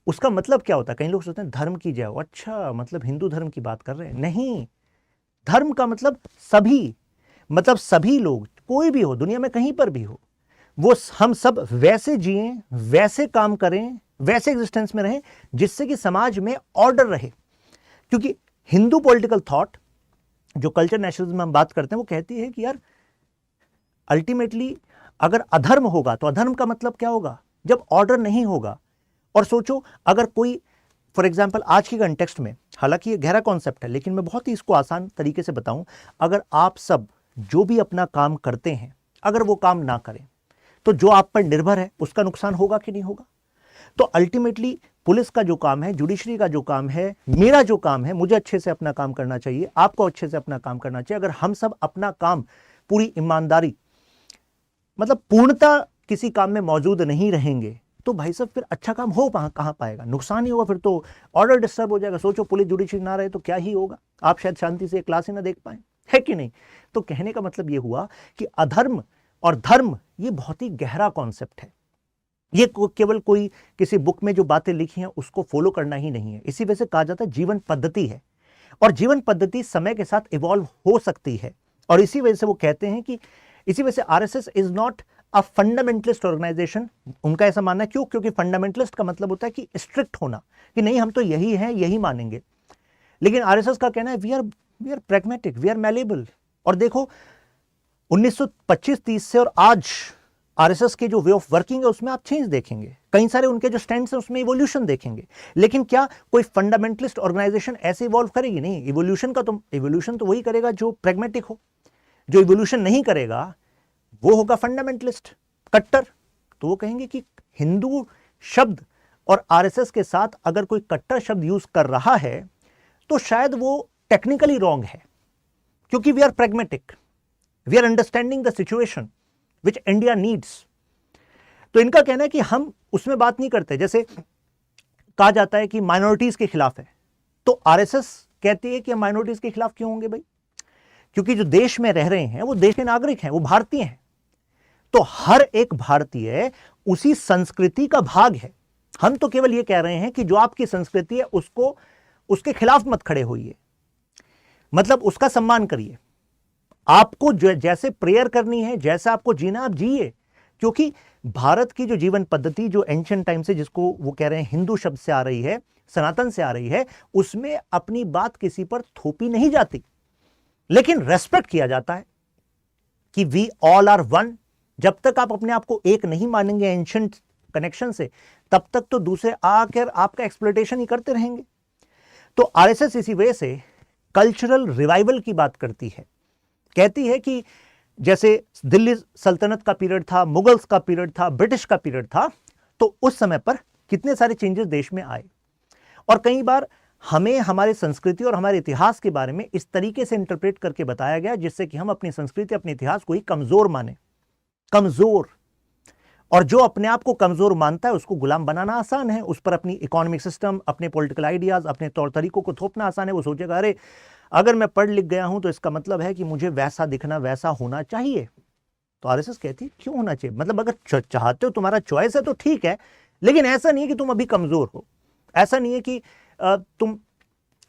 उसका मतलब क्या होता है? कई लोग सोचते हैं धर्म की जय हो, अच्छा मतलब हिंदू धर्म की बात कर रहे हैं। नहीं, धर्म का मतलब सभी, मतलब सभी लोग, कोई भी हो दुनिया में कहीं पर भी हो, वो हम सब वैसे जिएं, वैसे काम करें, वैसे एग्जिस्टेंस में रहें जिससे कि समाज में ऑर्डर रहे। क्योंकि हिंदू पॉलिटिकल थॉट, जो कल्चर नेशनलिज्म में हम बात करते हैं, वो कहती है कि यार अल्टीमेटली अगर अधर्म होगा तो अधर्म का मतलब क्या होगा? जब ऑर्डर नहीं होगा। और सोचो, अगर कोई फॉर एग्जाम्पल आज की कंटेक्स्ट में, हालांकि ये गहरा कॉन्सेप्ट है लेकिन मैं बहुत ही इसको आसान तरीके से बताऊं, अगर आप सब जो भी अपना काम करते हैं अगर वो काम ना करें तो जो आप पर निर्भर है उसका नुकसान होगा कि नहीं होगा? तो अल्टीमेटली पुलिस का जो काम है, जुडिशरी का जो काम है, मेरा जो काम है, मुझे अच्छे से अपना काम करना चाहिए, आपको अच्छे से अपना काम करना चाहिए। अगर हम सब अपना काम पूरी ईमानदारी, मतलब पूर्णता किसी काम में मौजूद नहीं रहेंगे तो भाई साहब फिर अच्छा काम हो कहां पाएगा? नुकसान ही होगा, फिर तो ऑर्डर डिस्टर्ब हो जाएगा। सोचो पुलिस जुडिशरी ना रहे तो क्या ही होगा, आप शायद शांति से क्लास ही ना देख पाए, है कि नहीं? तो कहने का मतलब यह हुआ कि अधर्म और धर्म ये बहुत ही गहरा कॉन्सेप्ट है। ये केवल कोई किसी बुक में जो बातें लिखी हैं उसको फॉलो करना ही नहीं है। इसी वजह से कहा जाता है जीवन पद्धति है, और जीवन पद्धति समय के साथ इवॉल्व हो सकती है। और इसी वजह से वो कहते हैं कि, इसी वजह से RSS is not a fundamentalist organisation. उनका ऐसा मानना है, क्यों? क्योंकि फंडामेंटलिस्ट का मतलब होता है कि स्ट्रिक्ट होना, कि नहीं हम तो यही हैं, यही मानेंगे। लेकिन आरएसएस का कहना है we are pragmatic, we are malleable. और देखो 1925-30 से और आज आरएसएस के जो वे ऑफ वर्किंग है उसमें आप चेंज देखेंगे, कई सारे उनके जो स्टैंड्स हैं उसमें इवोल्यूशन देखेंगे। लेकिन क्या कोई फंडामेंटलिस्ट ऑर्गेनाइजेशन ऐसे इवॉल्व करेगी? नहीं। इवोल्यूशन तो वही करेगा जो प्रैग्मेटिक हो। जो इवोल्यूशन नहीं करेगा वो होगा फंडामेंटलिस्ट, कट्टर। तो वो कहेंगे कि हिंदू शब्द और आरएसएस के साथ अगर कोई कट्टर शब्द यूज कर रहा है तो शायद वो टेक्निकली रॉन्ग है, क्योंकि we are pragmatic, we are understanding the situation which India needs. तो इनका कहना है कि हम उसमें बात नहीं करते। जैसे कहा जाता है कि माइनॉरिटीज के खिलाफ है, तो आरएसएस कहती है कि हम माइनॉरिटीज के खिलाफ क्यों होंगे भाई? क्योंकि जो देश में रह रहे हैं वो देश के नागरिक हैं, वो भारतीय हैं। तो हर एक भारतीय उसी संस्कृति का भाग है। हम तो केवल ये कह रहे हैं कि जो आपकी संस्कृति है उसको, उसके खिलाफ मत खड़े होइए, मतलब उसका सम्मान करिए। आपको जैसे प्रेयर करनी है, जैसा आपको जीना आप जिए। क्योंकि भारत की जो जीवन पद्धति, जो एंशिएंट टाइम से, जिसको वो कह रहे हैं हिंदू शब्द से आ रही है, सनातन से आ रही है, उसमें अपनी बात किसी पर थोपी नहीं जाती, लेकिन रेस्पेक्ट किया जाता है कि वी ऑल आर वन। जब तक आप अपने आप को एक नहीं मानेंगे एंशिएंट कनेक्शन से, तब तक तो दूसरे आकर आपका एक्सप्लॉयटेशन ही करते रहेंगे। तो आरएसएस इसी वजह से कल्चरल रिवाइवल की बात करती है, कहती है कि जैसे दिल्ली सल्तनत का पीरियड था, मुगल्स का पीरियड था, ब्रिटिश का पीरियड था, तो उस समय पर कितने सारे चेंजेस देश में आए। और कई बार हमें हमारे संस्कृति और हमारे इतिहास के बारे में इस तरीके से इंटरप्रेट करके बताया गया जिससे कि हम अपनी संस्कृति, अपने इतिहास को ही कमजोर माने। कमजोर, और जो अपने आप को कमजोर मानता है उसको गुलाम बनाना आसान है, उस पर अपनी इकोनॉमिक सिस्टम, अपने पॉलिटिकल आइडियाज, अपने तौर तरीकों को थोपना आसान है। वो सोचेगा अरे अगर मैं पढ़ लिख गया हूं तो इसका मतलब है कि मुझे वैसा दिखना, वैसा होना चाहिए। तो आरएसएस कहती है क्यों होना चाहिए? मतलब अगर चाहते हो, तुम्हारा चॉइस है तो ठीक है, लेकिन ऐसा नहीं है कि तुम अभी कमजोर हो। ऐसा नहीं है कि तुम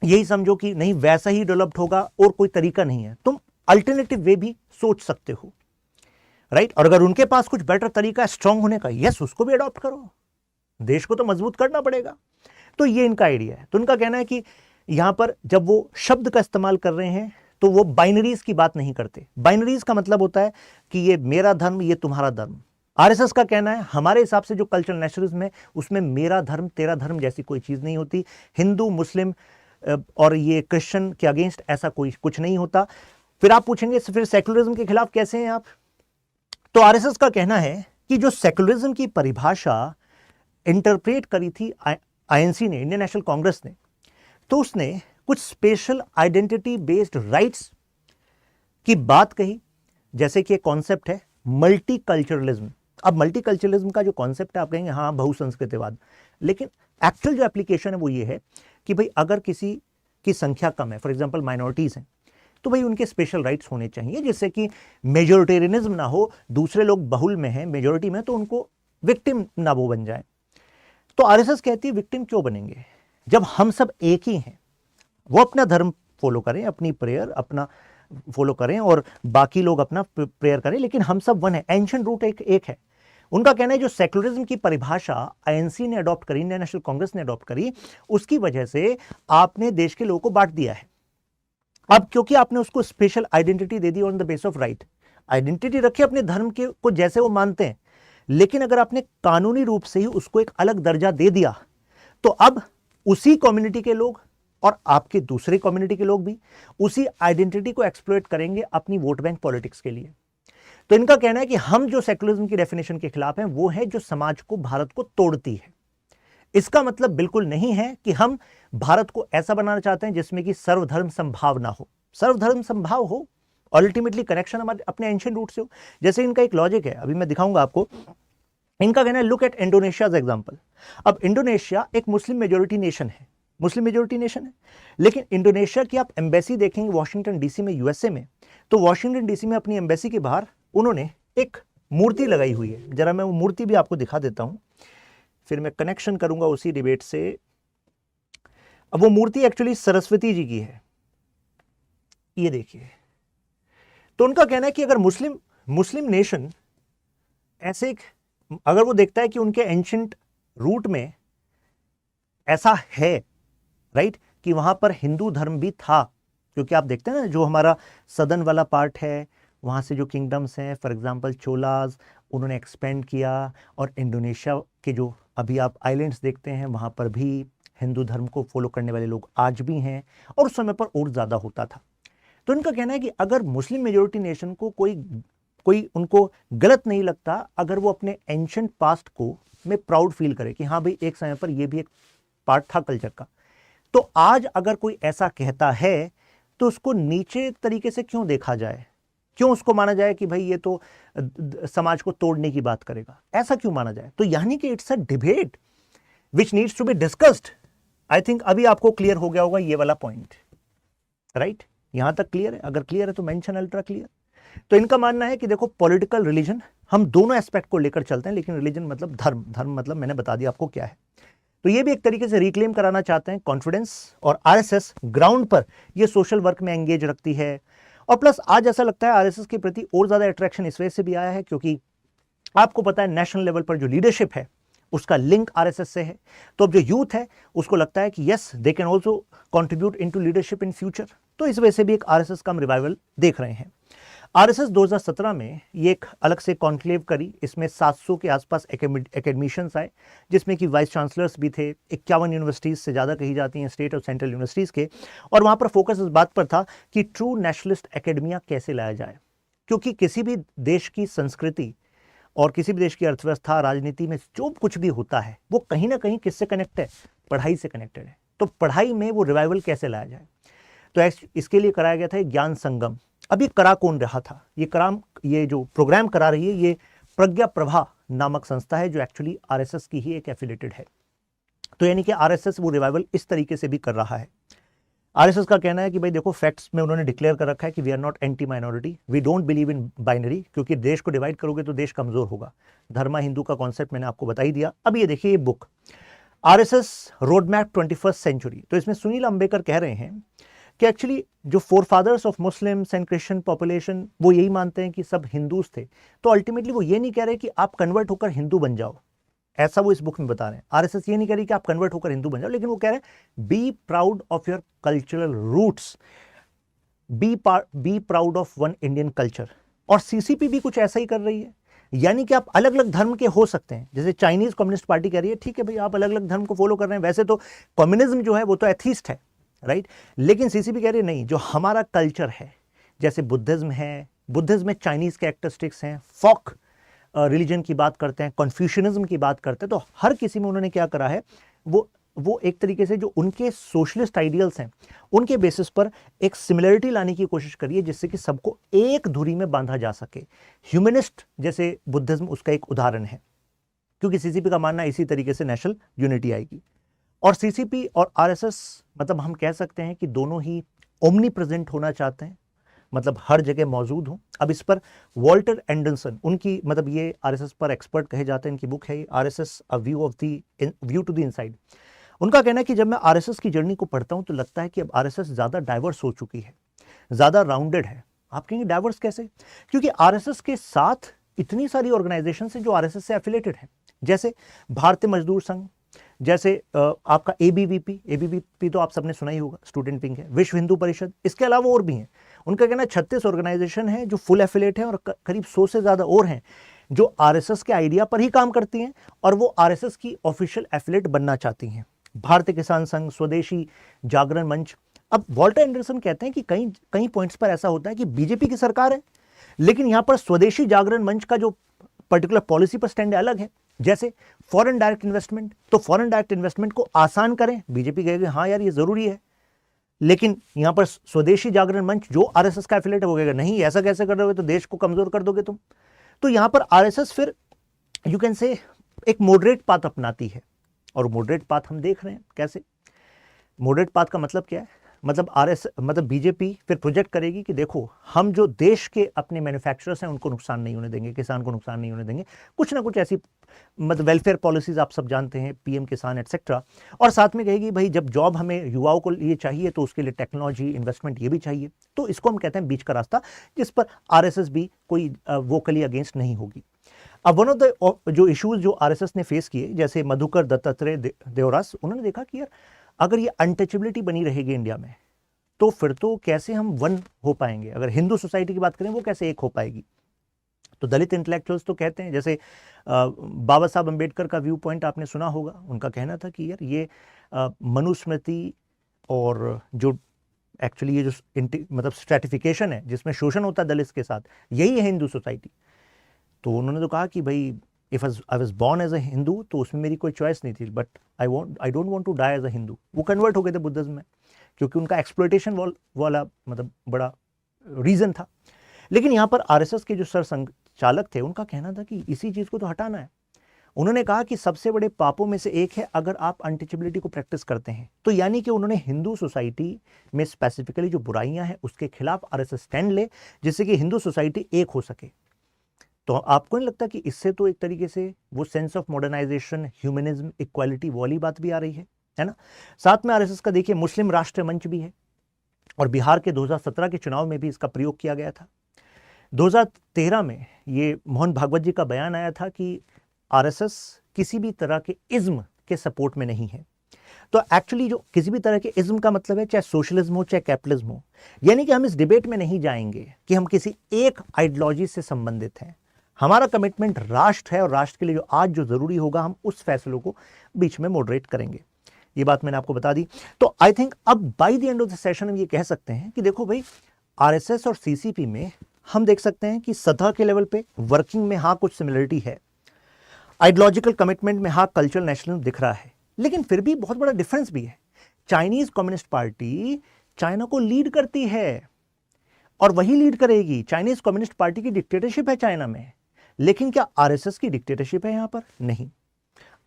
यही समझो कि नहीं वैसा ही डेवलप्ड होगा और कोई तरीका नहीं है। तुम अल्टरनेटिव वे भी सोच सकते हो, राइट? और अगर उनके पास कुछ बेटर तरीका है स्ट्रांग होने का, यस, उसको भी अडॉप्ट करो। देश को तो मजबूत करना पड़ेगा। तो ये इनका आइडिया है। तो उनका कहना है कि यहां पर जब वो शब्द का इस्तेमाल कर रहे हैं तो वो बाइनरीज की बात नहीं करते। बाइनरीज का मतलब होता है कि ये मेरा धर्म, ये तुम्हारा धर्म। आरएसएस का कहना है हमारे हिसाब से जो कल्चरल नेशनलिज्म है उसमें मेरा धर्म तेरा धर्म जैसी कोई चीज नहीं होती। हिंदू मुस्लिम और ये क्रिश्चियन के अगेंस्ट ऐसा कोई कुछ नहीं होता। फिर आप पूछेंगे फिर सेकुलरिज्म के खिलाफ कैसे हैं आप? तो आरएसएस का कहना है कि जो सेकुलरिज्म की परिभाषा इंटरप्रेट करी थी आईएनसी ने, इंडियन नेशनल कांग्रेस ने, तो उसने कुछ स्पेशल आइडेंटिटी बेस्ड राइट्स की बात कही, जैसे कि एक कॉन्सेप्ट है मल्टीकल्चरलिज्म। अब मल्टीकल्चरलिज्म का जो कॉन्सेप्ट है आप कहेंगे हाँ बहुसंस्कृतिवाद, लेकिन एक्चुअल जो एप्लीकेशन है वो ये है कि भाई अगर किसी की संख्या कम है, फॉर एग्जांपल माइनॉरिटीज हैं, तो भाई उनके स्पेशल राइट्स होने चाहिए, जिससे कि मेजोरिटेरियनिज्म ना हो, दूसरे लोग बहुल में हैं मेजोरिटी में तो उनको विक्टिम ना वो बन जाए। तो आरएसएस कहती है विक्टिम क्यों बनेंगे जब हम सब एक ही हैं। वो अपना धर्म फॉलो करें, अपनी प्रेयर अपना फॉलो करें और बाकी लोग अपना प्रेयर करें, लेकिन हम सब वन है, एंशिएंट रूट एक है। उनका कहना है जो सेकुलरिज्म की परिभाषा आईएनसी ने अडॉप्ट करी, इंडियन नेशनल कांग्रेस ने अडॉप्ट करी, उसकी वजह से आपने देश के लोगों को बांट दिया है। अब क्योंकि आपने उसको special identity they the on the base of right, identity रखी अपने धर्म के को जैसे वो मानते हैं, लेकिन अगर आपने कानूनी रूप से ही उसको एक अलग दर्जा दे दिया तो अब उसी कम्युनिटी के लोग और आपके दूसरे कम्युनिटी के लोग भी उसी आइडेंटिटी को एक्सप्लॉइट करेंगे अपनी वोट बैंक पॉलिटिक्स के लिए। तो इनका कहना है कि हम जो सेकुलरिज्म की डेफिनेशन के खिलाफ हैं वो है जो समाज को, भारत को तोड़ती है। इसका मतलब बिल्कुल नहीं है कि हम भारत को ऐसा बनाना चाहते हैं जिसमें कि सर्वधर्म संभाव ना हो। सर्वधर्म संभाव हो, अल्टीमेटली कनेक्शन हमारे अपने एंशिएंट रूट से हो। जैसे इनका एक लॉजिक है, अभी मैं दिखाऊंगा आपको। इनका कहना है लुक एट इंडोनेशियाज एग्जांपल। अब इंडोनेशिया एक मुस्लिम मेजोरिटी नेशन है, मुस्लिम मेजोरिटी नेशन है, लेकिन इंडोनेशिया की आप एम्बेसी देखेंगे वॉशिंगटन डीसी में, यूएसए में, तो वॉशिंगटन डीसी में अपनी एम्बेसी के बाहर उन्होंने एक मूर्ति लगाई हुई है। जरा मैं वो मूर्ति भी आपको दिखा देता हूं, फिर मैं कनेक्शन करूंगा उसी डिबेट से। अब वो मूर्ति एक्चुअली सरस्वती जी की है, ये देखिए। तो उनका कहना है कि अगर मुस्लिम नेशन ऐसे अगर वो देखता है कि उनके एंशिएंट रूट में ऐसा है, राइट, कि वहां पर हिंदू धर्म भी था, क्योंकि आप देखते हैं ना जो हमारा सदर्न वाला पार्ट है वहां से जो किंगडम्स हैं, फॉर एग्जांपल चोलाज, उन्होंने एक्सपेंड किया, और इंडोनेशिया के जो अभी आप आइलैंड्स देखते हैं वहां पर भी हिंदू धर्म को फॉलो करने वाले लोग आज भी हैं, और उस समय पर और ज्यादा होता था। तो इनका कहना है कि अगर मुस्लिम मेजोरिटी नेशन को कोई उनको गलत नहीं लगता अगर वो अपने एंशिएंट पास्ट को में प्राउड फील करे कि हाँ भाई एक समय पर ये भी एक पार्ट था कल्चर का, तो आज अगर कोई ऐसा कहता है तो उसको नीचे तरीके से क्यों देखा जाए, क्यों उसको माना जाए कि भाई ये तो समाज को तोड़ने की बात करेगा, ऐसा क्यों माना जाए? तो यानी कि it's a debate which needs to be discussed. I think अभी आपको क्लियर हो गया होगा ये वाला पॉइंट, राइट? यहां तक क्लियर है? अगर क्लियर है तो मेंशन अल्ट्रा क्लियर। तो इनका मानना है कि देखो पॉलिटिकल रिलीजन, हम दोनों एस्पेक्ट को लेकर चलते हैं, लेकिन रिलीजन मतलब धर्म, धर्म मतलब मैंने बता दिया आपको क्या है। तो ये भी एक तरीके से रिक्लेम कराना चाहते हैं कॉन्फिडेंस, और आरएसएस ग्राउंड पर ये सोशल वर्क में एंगेज रखती है। और प्लस आज ऐसा लगता है आरएसएस के प्रति और ज्यादा अट्रैक्शन इस वजह से भी आया है क्योंकि आपको पता है नेशनल लेवल पर जो लीडरशिप है उसका लिंक आरएसएस से है। तो अब जो यूथ है उसको लगता है कि yes they can also contribute into leadership in future, तो इस वजह से भी एक आरएसएस का हम रिवाइवल देख रहे हैं। आरएसएस 2017 में ये एक अलग से कॉन्क्लेव करी, इसमें 700 के आसपास एकेडमिशियंस आए, जिसमें कि वाइस चांसलर्स भी थे, 51 यूनिवर्सिटीज़ से ज़्यादा कही जाती हैं स्टेट और सेंट्रल यूनिवर्सिटीज़ के, और वहाँ पर फोकस इस बात पर था कि ट्रू नेशनलिस्ट एकेडमिया कैसे लाया जाए, क्योंकि किसी भी देश की संस्कृति और किसी भी देश की अर्थव्यवस्था, राजनीति में जो कुछ भी होता है वो कहीं ना कहीं किससे कनेक्ट है? पढ़ाई से कनेक्टेड है। तो पढ़ाई में वो रिवाइवल कैसे लाया जाए, तो इसके लिए कराया गया था एक ज्ञान संगम। अब ये करा कौन रहा था? ये जो प्रोग्राम करा रही है ये प्रज्ञा प्रभा नामक संस्था है जो एक्चुअली आरएसएस की ही एक एफिलेटेड है। तो यानी कि आरएसएस वो रिवाइवल इस तरीके से भी कर रहा है। आरएसएस का कहना है कि भाई देखो फैक्ट्स में उन्होंने डिक्लेयर कर रखा है कि we are not anti minority, we don't believe in binary, क्योंकि देश को डिवाइड करोगे तो देश कमजोर होगा। धर्मा हिंदू का कॉन्सेप्ट मैंने आपको बता ही दिया। अब ये देखिए ये book RSS road map 21st century, तो इसमें सुनील अंबेकर कह रहे हैं कि एक्चुअली जो forefathers of Muslims and Christian population वो यही मानते हैं कि सब हिंदूज थे, तो अल्टीमेटली वो ये नहीं कह रहे कि आप कन्वर्ट होकर हिंदू बन जाओ, ऐसा वो इस बुक में बता रहे हैं। आरएसएस ये नहीं कह रही कि आप कन्वर्ट होकर हिंदू बन जाओ, लेकिन वो कह रहे हैं be proud of your cultural roots. Be proud of one Indian culture. और सीसीपी भी कुछ ऐसा ही कर रही है, यानी कि आप अलग अलग धर्म के हो सकते हैं। जैसे चाइनीज कम्युनिस्ट पार्टी कह रही है ठीक है भाई, आप अलग अलग धर्म को फॉलो कर रहे हैं, वैसे तो कम्युनिज्म जो है वो तो एथीस्ट है, राइट। लेकिन सीसीपी कह रही है नहीं, जो हमारा कल्चर है, जैसे बुद्धिज्म है, बुद्धिज्म में चाइनीज कैरेक्टरिस्टिक्स हैं, फोक रिलीजन की बात करते हैं, कन्फ्यूशनिज्म की बात करते हैं, तो हर किसी में उन्होंने क्या करा है, वो एक तरीके से जो उनके सोशलिस्ट आइडियल्स हैं उनके बेसिस पर एक सिमिलरिटी लाने की कोशिश करी है, जिससे कि सबको एक धुरी में बांधा जा सके। ह्यूमनिस्ट जैसे बुद्धिज्म उसका एक उदाहरण है, क्योंकि सीसीपी का मानना इसी तरीके से नेशनल यूनिटी आएगी। और सीसीपी और आरएसएस मतलब हम कह सकते हैं कि दोनों ही ओमनी प्रेजेंट होना चाहते हैं, मतलब हर जगह मौजूद हो। अब इस पर वॉल्टर एंडरसन, उनकी मतलब ये आरएसएस पर एक्सपर्ट कहे जाते हैं, इनकी बुक है RSS a view to the inside. उनका कहना है कि जब मैं आरएसएस की जर्नी को पढ़ता हूं तो लगता है कि अब आरएसएस ज्यादा डाइवर्स हो चुकी है, ज्यादा राउंडेड है। आप कहेंगे डाइवर्स कैसे? क्योंकि आरएसएस के साथ इतनी सारी ऑर्गेनाइजेशन हैं जो आरएसएस से एफिलेटेड हैं, जैसे भारतीय मजदूर संघ, जैसे आपका एबीवीपी तो आप सबने सुना ही होगा, स्टूडेंट विंग है, विश्व हिंदू परिषद, इसके अलावा और भी हैं। उनका कहना है 36 ऑर्गेनाइजेशन है जो फुल एफिलेट है, और करीब 100 से ज्यादा और हैं जो आरएसएस के आइडिया पर ही काम करती हैं और वो आरएसएस की ऑफिशियल एफिलेट बनना चाहती हैं। भारतीय किसान संघ, स्वदेशी जागरण मंच। अब वॉल्टर एंडरसन कहते हैं कि कई पॉइंट्स पर ऐसा होता है कि बीजेपी की सरकार है, लेकिन यहां पर स्वदेशी जागरण मंच का जो पर्टिकुलर पॉलिसी पर स्टैंड अलग है। जैसे फॉरेन डायरेक्ट इन्वेस्टमेंट, तो फॉरेन डायरेक्ट इन्वेस्टमेंट को आसान करें, बीजेपी कहेगी हाँ यार ये जरूरी है, लेकिन यहां पर स्वदेशी जागरण मंच जो आरएसएस का एफिलेट है वो कहेगा नहीं, ऐसा कैसे कर रहे हो, तो देश को कमजोर कर दोगे तुम। तो यहां पर आरएसएस फिर यू कैन से एक मॉडरेट पाथ अपनाती है, और मॉडरेट पाथ हम देख रहे हैं कैसे। मॉडरेट पाथ का मतलब क्या है? मतलब बीजेपी फिर प्रोजेक्ट करेगी कि देखो हम जो देश के अपने मैन्युफैक्चरर्स हैं उनको नुकसान नहीं होने देंगे, किसान को नुकसान नहीं होने देंगे, कुछ ना कुछ ऐसी मतलब वेलफेयर पॉलिसीज आप सब जानते हैं, पीएम किसान एटसेट्रा। और साथ में कहेगी भाई जब जॉब हमें युवाओं को लिए चाहिए तो उसके लिए टेक्नोलॉजी इन्वेस्टमेंट ये भी चाहिए। तो इसको हम कहते हैं बीच का रास्ता, जिस पर आरएसएस भी कोई वोकली अगेंस्ट नहीं होगी। अब वन ऑफ द जो इश्यूज जो आरएसएस ने फेस किए, जैसे मधुकर दत्तात्रेय देवरास, उन्होंने देखा कि यार अगर ये अनटचेबिलिटी बनी रहेगी इंडिया में तो फिर तो कैसे हम वन हो पाएंगे, अगर हिंदू सोसाइटी की बात करें वो कैसे एक हो पाएगी। तो दलित इंटेलेक्चुअल्स तो कहते हैं, जैसे बाबा साहब अंबेडकर का व्यू पॉइंट आपने सुना होगा, उनका कहना था कि यार ये मनुस्मृति और जो एक्चुअली ये जो मतलब स्ट्रेटिफिकेशन है जिसमें शोषण होता है दलित के साथ, यही है हिंदू सोसाइटी। तो उन्होंने तो कहा कि भाई if I was born as a Hindu तो उसमें मेरी कोई चॉइस नहीं थी, but I don't want to die as a Hindu. वो कन्वर्ट हो गए थे बुद्धिज्म में, क्योंकि उनका एक्सप्लॉयटेशन वाला मतलब बड़ा रीजन था। लेकिन यहाँ पर आरएसएस के जो सर संचालक थे उनका कहना था कि इसी चीज को तो हटाना है। उन्होंने कहा कि सबसे बड़े पापों में से एक है अगर आप अनटचेबिलिटी को प्रैक्टिस करते हैं, तो यानी कि उन्होंने हिंदू सोसाइटी में स्पेसिफिकली जो बुराइयां हैं उसके खिलाफ आरएसएस स्टैंड ले, जिससे कि हिंदू सोसाइटी एक हो सके। तो आपको नहीं लगता कि इससे तो एक तरीके से वो sense of modernisation, humanism, equality वाली बात भी आ रही है ना? साथ में आरएसएस का देखिए मुस्लिम राष्ट्र मंच भी है, और बिहार के 2017 के चुनाव में भी इसका प्रयोग किया गया था। 2013 में ये मोहन भागवत जी का बयान आया था कि आरएसएस किसी भी तरह के इज्म के सपोर्ट में नहीं है। तो एक्चुअली जो किसी भी तरह के इज्म का मतलब है चाहे सोशलिज्म हो चाहे कैपिटलिज्म हो, यानी कि हम इस डिबेट में नहीं जाएंगे कि हम किसी एक आइडियोलॉजी से संबंधित हैं। हमारा कमिटमेंट राष्ट्र है, और राष्ट्र के लिए जो आज जो जरूरी होगा हम उस फैसलों को बीच में मॉडरेट करेंगे। ये बात मैंने आपको बता दी। तो आई थिंक अब by the end of the session हम ये कह सकते हैं कि देखो भाई आरएसएस और सीसीपी में हम देख सकते हैं कि सतह के लेवल पे वर्किंग में हाँ कुछ सिमिलरिटी है, आइडियोलॉजिकल कमिटमेंट में हाँ कल्चरल नेशनलिज्म दिख रहा है, लेकिन फिर भी बहुत बड़ा डिफरेंस भी है। चाइनीज कम्युनिस्ट पार्टी चाइना को लीड करती है और वही लीड करेगी। चाइनीज कम्युनिस्ट पार्टी की डिक्टेटरशिप है चाइना में, लेकिन क्या आरएसएस की डिक्टेटरशिप है यहां पर? नहीं।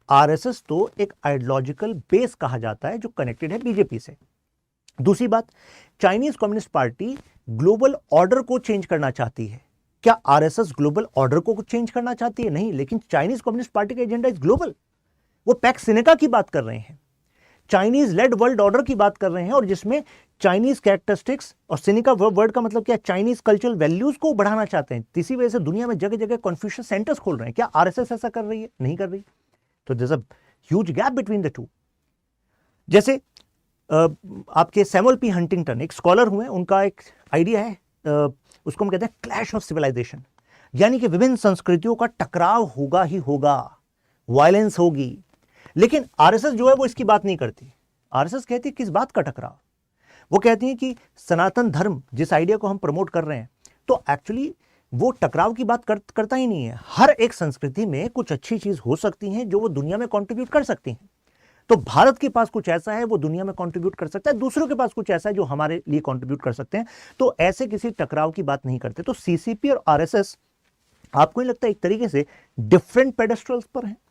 आरएसएस तो एक आइडियोलॉजिकल बेस कहा जाता है जो कनेक्टेड है बीजेपी से। दूसरी बात, Chinese communist party global order को चेंज करना चाहती है। क्या आरएसएस ग्लोबल ऑर्डर को चेंज करना चाहती है? नहीं, लेकिन चाइनीज कम्युनिस्ट पार्टी का एजेंडा इज ग्लोबल। वो पैक्स सिनेका की बात कर रहे हैं, चाइनीज लेड वर्ल्ड ऑर्डर की बात कर रहे हैं, और जिसमें चाइनीज कैरेक्टरिस्टिक्स और सिनेका वर्ड का मतलब क्या, चाइनीज कल्चरल वैल्यूज को बढ़ाना चाहते हैं। इसी वजह से दुनिया में जगह जगह कन्फ्यूशियस सेंटर्स खोल रहे हैं। क्या आरएसएस ऐसा कर रही है? नहीं कर रही। तो there is a huge gap between the two. जैसे आपके सैमुअल पी हंटिंगटन एक स्कॉलर हुए, उनका एक आइडिया है, उसको हम कहते हैं क्लैश ऑफ सिविलाइजेशन, यानी कि विभिन्न संस्कृतियों का टकराव होगा ही होगा, वायलेंस होगी। लेकिन आरएसएस जो है वो इसकी बात नहीं करती। आरएसएस कहती है किस बात का टकराव? वो कहती है कि सनातन धर्म जिस आइडिया को हम प्रमोट कर रहे हैं, तो एक्चुअली वो टकराव की बात करता ही नहीं है। हर एक संस्कृति में कुछ अच्छी चीज हो सकती है जो वो दुनिया में कंट्रीब्यूट कर सकती हैं। तो भारत के पास कुछ ऐसा है वो दुनिया में कंट्रीब्यूट कर सकता है, दूसरों के पास कुछ ऐसा है जो हमारे लिए कंट्रीब्यूट कर सकते हैं। तो ऐसे किसी टकराव की बात नहीं करते। तो सीसीपी और आरएसएस आपको नहीं लगता एक तरीके से डिफरेंट पेडेस्ट्रल्स पर हैं?